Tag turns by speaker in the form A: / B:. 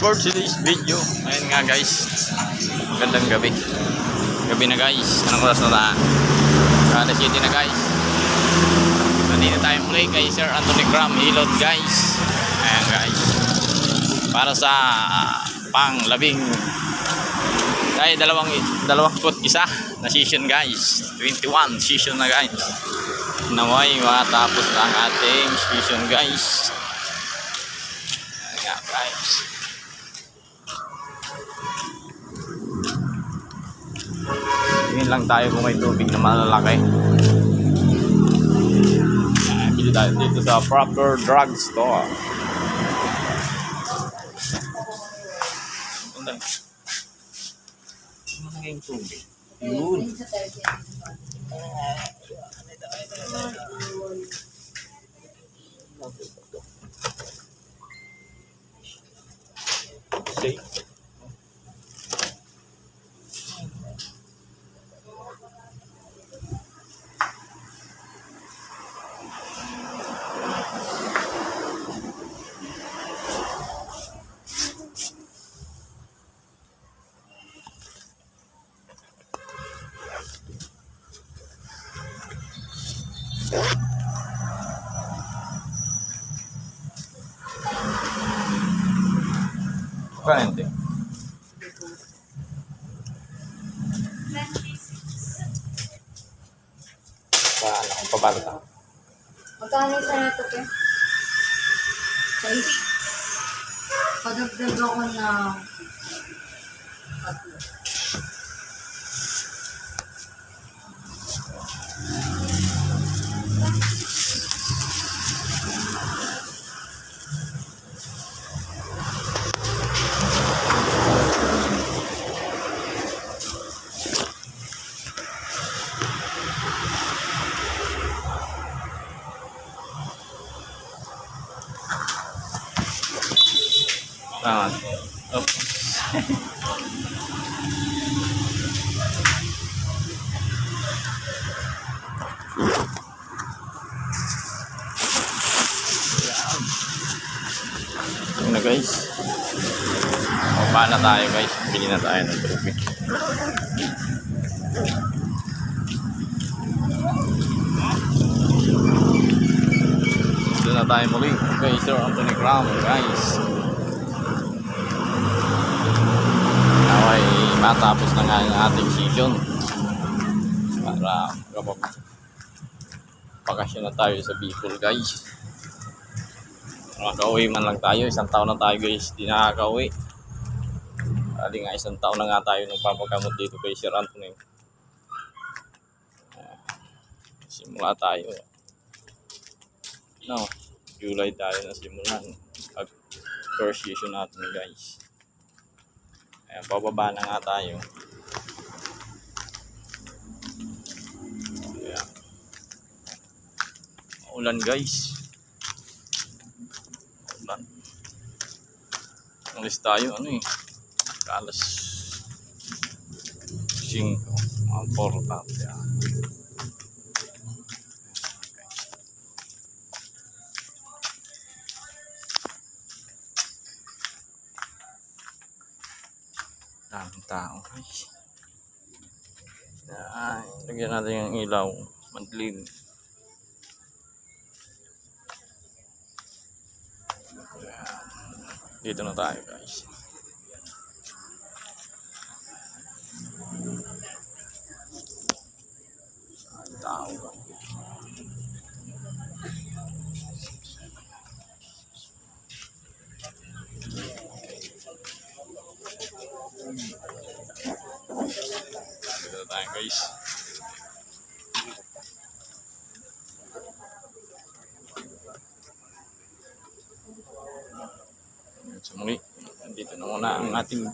A: for today's video. Ayun nga guys, gandang gabi. Gabi na guys, anong oras na na? Alas 7 na guys. Nandito tayo muli kay Sir Anthony Cram Hilot guys. Ayan guys, para sa pang-labing ay dalawang isa na season guys. 21 season na guys. Naway matapos ang ating season guys. Ayan guys. Tingin lang tayo kung may tubig na malalaki. Bili tayo dito sa Proper Drug Store. Yung tubig. Yun. Safe. Currently. Paano kung pabalot ako?
B: Magkano isa na ito, Ke? Padagdag ako ng tatlo.
A: Tama. Oh. Yun na guys. Baba na tayo guys. Bili na tayo ng tubig. Doon na tayo muli. Okay, Sir Anthony Cram guys. Ay matapos na nga yung ating season para bakasyon na tayo sa Bicol guys. Nakaka-uwi man lang tayo, isang taon na tayo guys di nakaka-uwi. Hindi nga isang taon na nga tayo nung papagamot dito kay Sir Anthony. Simula tayo July tayo na simulan pag first season natin guys. Ayan, bababa na nga tayo. Ayan. Ulan guys. Ulan. Alis tayo alas 5 ang porta. Daming tao guys. Lagyan natin yung ilaw, madilim. Dito na tayo guys. Daming tao guys. Dito tayo guys. So muli, dito na muna ang ating